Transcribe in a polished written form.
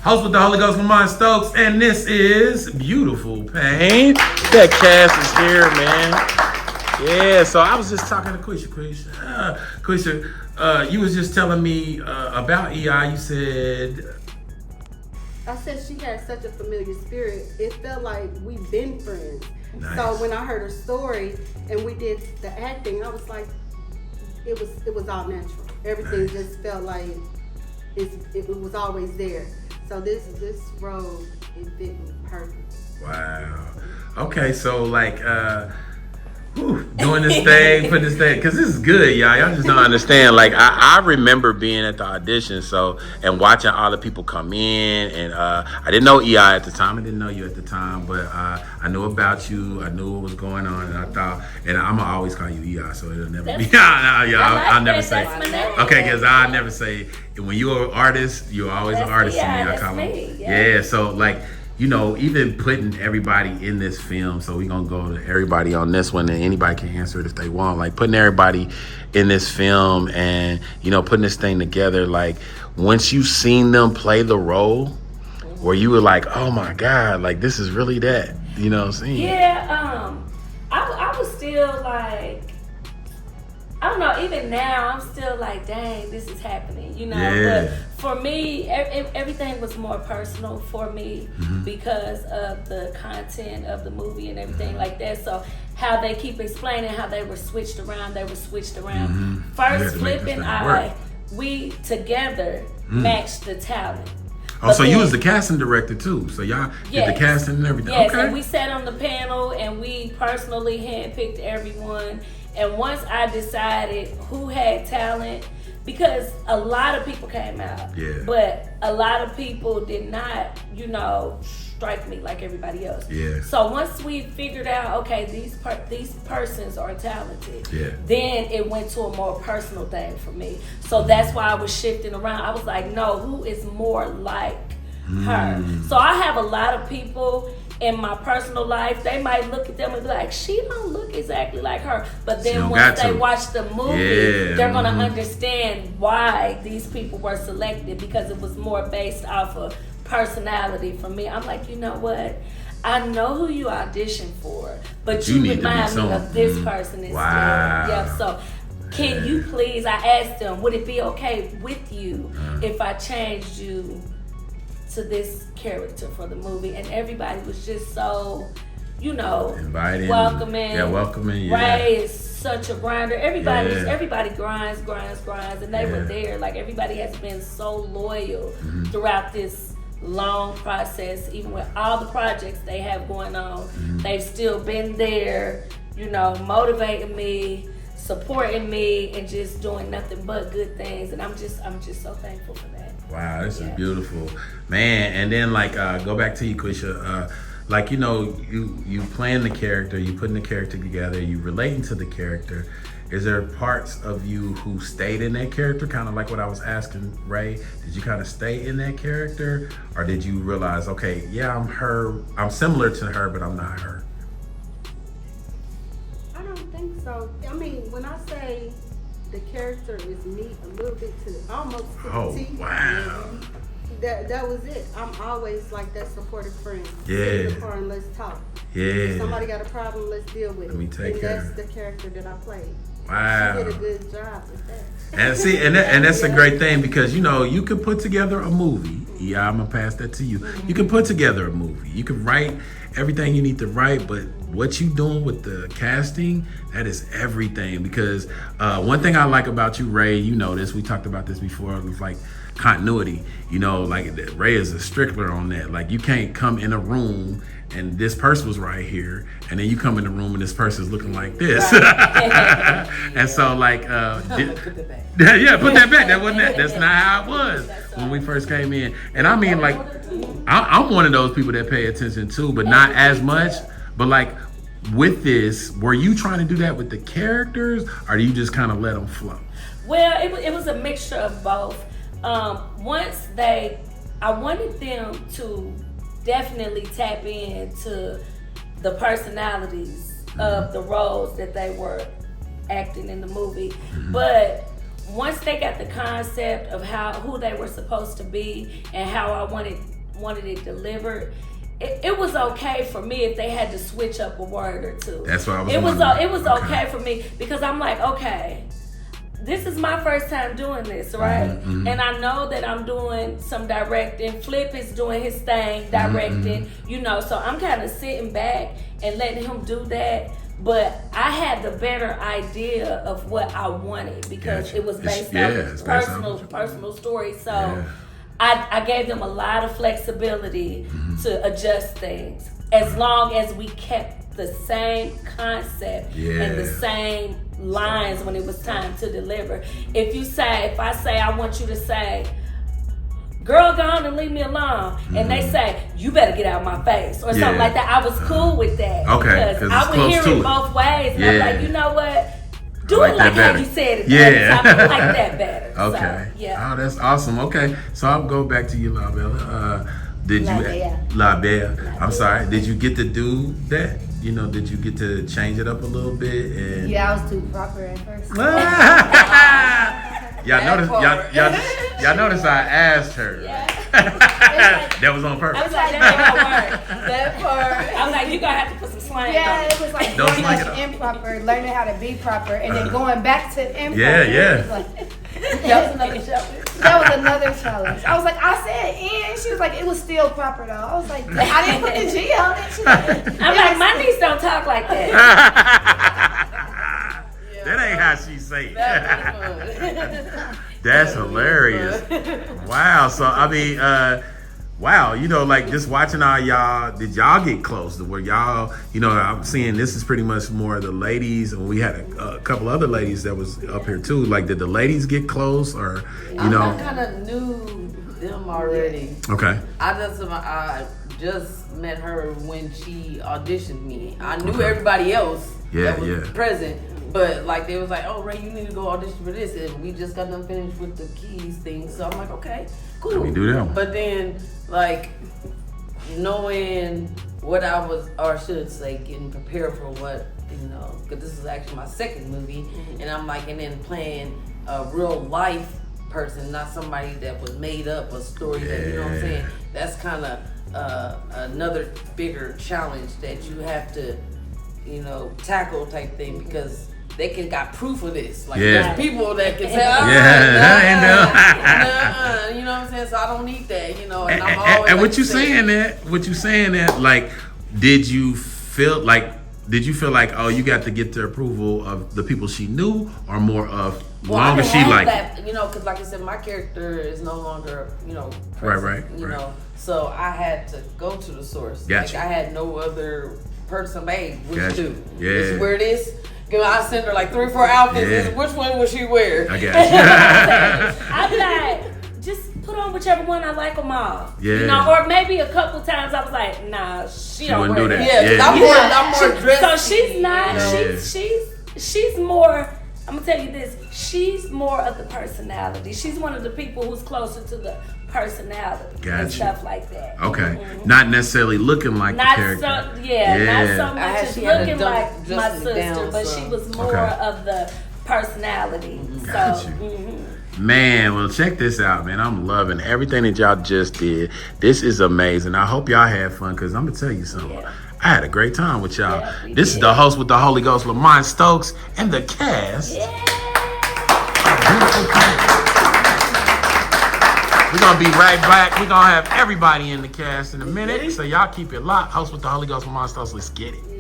host with the Holy Ghost, Lamont Stokes, and this is Beautiful Pain. That cast is here, man. Yeah, so I was just talking to Quisha. Quisha, you was just telling me about EI. You said... I said she had such a familiar spirit. It felt like we've been friends. Nice. So when I heard her story and we did the acting, I was like, it was all natural. Everything Nice. just felt like it was always there. So this role, it fit me perfect. Wow. Okay, so like doing this thing, putting this thing, because this is good, y'all just don't understand. Like I remember being at the audition, and watching all the people come in, and I didn't know EI at the time. I didn't know you at the time, but I knew about you. I knew what was going on, and I thought, and I'm gonna always call you EI, so it'll never be. I'll never say. Okay, because I never say when you're an artist, you're always an artist to me. I call him. Yeah. So like. You know, even putting everybody in this film, so we're gonna go to everybody on this one, and anybody can answer it if they want. Like putting everybody in this film and, you know, putting this thing together, like once you seen them play the role, where you were like, oh my God, like this is really that, you know what I'm saying? Yeah, I was still like, I don't know, even now, I'm still like, dang, this is happening, you know? Yeah. But for me, everything was more personal for me because of the content of the movie and everything like that. So how they keep explaining how they were switched around. First, Flip and I, we together matched the talent. Oh, so you was the casting director too. So y'all did the casting and everything. Yes, okay. And we sat on the panel and we personally handpicked everyone. And once I decided who had talent, because a lot of people came out, but a lot of people did not, you know, strike me like everybody else. Yeah. So once we figured out, okay, these persons are talented, then it went to a more personal thing for me. So that's why I was shifting around. I was like, no, who is more like her? So I have a lot of people in my personal life, they might look at them and be like, she don't look exactly like her. But then once they watch the movie, they're going to understand why these people were selected, because it was more based off of personality for me. I'm like, you know what? I know who you auditioned for, but you remind me of this person instead. Yeah, so can you please, I asked them, would it be okay with you if I changed you to this character for the movie? And everybody was just so, you know, inviting, welcoming. Welcoming. Ray is such a grinder. Everybody grinds, and they were there. Like everybody has been so loyal throughout this long process. Even with all the projects they have going on, they've still been there, you know, motivating me, supporting me, and just doing nothing but good things. And I'm just so thankful for that. Wow, this is beautiful, man. And then like go back to you, Quisha. Like, you know, you playing the character, you putting the character together, you relating to the character. Is there parts of you who stayed in that character, kind of like what I was asking Ray? Did you kind of stay in that character, or did you realize, okay, yeah, I'm her, I'm similar to her, but I'm not her? I don't think so. I mean, when I say the character is me a little bit almost to the T. Wow. That was it. I'm always like that supportive friend. Yeah. Sit in the car and let's talk. Yeah. If somebody got a problem, let's deal with it. Let me take care. That's the character that I played. Wow. She did a good job with that. And see, and that's a great thing, because, you know, you can put together a movie. Yeah, I'm gonna pass that to you. You can put together a movie. You can write everything you need to write, but what you doing with the casting, that is everything. Because one thing I like about you, Ray, you know this, we talked about this before, with like continuity. You know, like Ray is a stickler on that. Like you can't come in a room and this person was right here, and then you come in the room and this person's looking like this. Right. And so like, put that back. Yeah, put that back. That's not how it was when we first came in. And I mean, like, I'm one of those people that pay attention too, but not as much. But like with this, were you trying to do that with the characters, or do you just kind of let them flow? Well, it was a mixture of both. I wanted them to definitely tap into the personalities of the roles that they were acting in the movie. But once they got the concept of who they were supposed to be and how I wanted wanted it delivered, it was okay for me if they had to switch up a word or two. That's what I was It was wondering. it was okay for me because I'm like, okay, this is my first time doing this, right? Mm-hmm. And I know that I'm doing some directing. Flip is doing his thing, directing, Mm-hmm. you know, so I'm kind of sitting back and letting him do that. But I had the better idea of what I wanted because Gotcha. it was based It's on based on- personal story. So Yeah. I gave them a lot of flexibility Mm-hmm. to adjust things as long as we kept the same concept and the Yeah. same lines when it was time to deliver. If I say I want you to say, girl, go on and leave me alone, and they say, you better get out of my face or something Mm-hmm. Yeah. like that, I was cool with that. Okay, 'cause because it's I would close hear to it it. both ways, and Yeah. I'm like, you know what? Do like it that like how better. you said it. Yeah. I like that better. Okay. So, yeah. Oh, that's awesome. Okay, so I'll go back to you, La Bella. Did La you, Bella. La Bella? I'm sorry. Did you get to do that? You know, did you get to change it up a little bit? And Yeah, I was too proper at first. y'all notice, y'all notice I asked her. That was on I purpose. was like, that ain't gonna work. That part. I was like, you gonna have to put some slang Yeah, on it. it was like Don't going slang it much up. improper, learning how to be proper, and then going back to improper. Yeah, yeah. It was like, That was another challenge. that was another challenge. I was like, I said and she was like, it was still proper though. I was like, I didn't put the G on it. She's like, I'm like, my niece don't talk like that. That ain't how she say it. That's hilarious. Wow. So I mean, wow. You know, like just watching all y'all. Did y'all get close to where y'all? You know, I'm seeing this is pretty much more of the ladies, and we had a couple other ladies that was up here too. Like, did the ladies get close, or you I know? kind of knew them already. Okay. I just met her when she auditioned me. I knew Okay. everybody else Yeah, that was yeah. present, but like they was like, "Oh, Ray, you need to go audition for this," and we just got done finished with the keys thing. So I'm like, "Okay, cool." Let me do that one. But then, like, knowing what I was, or should say, getting prepared for what, you know, because this is actually my second movie, and I'm like, and then playing a real life person, not somebody that was made up a story that, you know what I'm saying? That's kind of another bigger challenge that you have to, you know, tackle type thing, because they got proof of this. Like, Yeah. there's people that can say, you know what I'm saying? So I don't need that, you know. And I'm always And like what you saying that, like, did you feel like, oh, you got to get the approval of the people she knew, or more of Well, I long as didn't she have liked it? that, you know, because like I said, my character is no longer, you know, Right, present, you right. know. So I had to go to the source. Gotcha. Like, I had no other person. Hey, which Gotcha. two? Yeah. Did she wear this? You know, I sent her like 3 or 4 outfits. Yeah. Which one would she wear? I got I'd be like, just put on whichever one I like them all. Yeah. You know, or maybe a couple times I was like, nah, she don't wouldn't wear do that. that. Yeah, 'cause Yeah. I'm more dressed. So she's not. Yeah. She's more. I'm gonna tell you this. She's more of the personality. She's one of the people who's closer to the personality and Gotcha. stuff like that. Okay, not necessarily looking like Not the character. so, yeah, not so I much had- as she had to looking dump- like my dust me sister, down, but so. she was more Okay. of the personality. Got So, you. Man, well, check this out, man. I'm loving everything that y'all just did. This is amazing. I hope y'all had fun, because I'm going to tell you something. Yeah. I had a great time with y'all. Yeah, we This is did. the host with the Holy Ghost, Lamont Stokes, and the cast. yeah. Beautiful cast. We're going to be right back. We're going to have everybody in the cast in a minute. So y'all keep it locked. Host with the Holy Ghost, Lamont Stokes. Let's get it.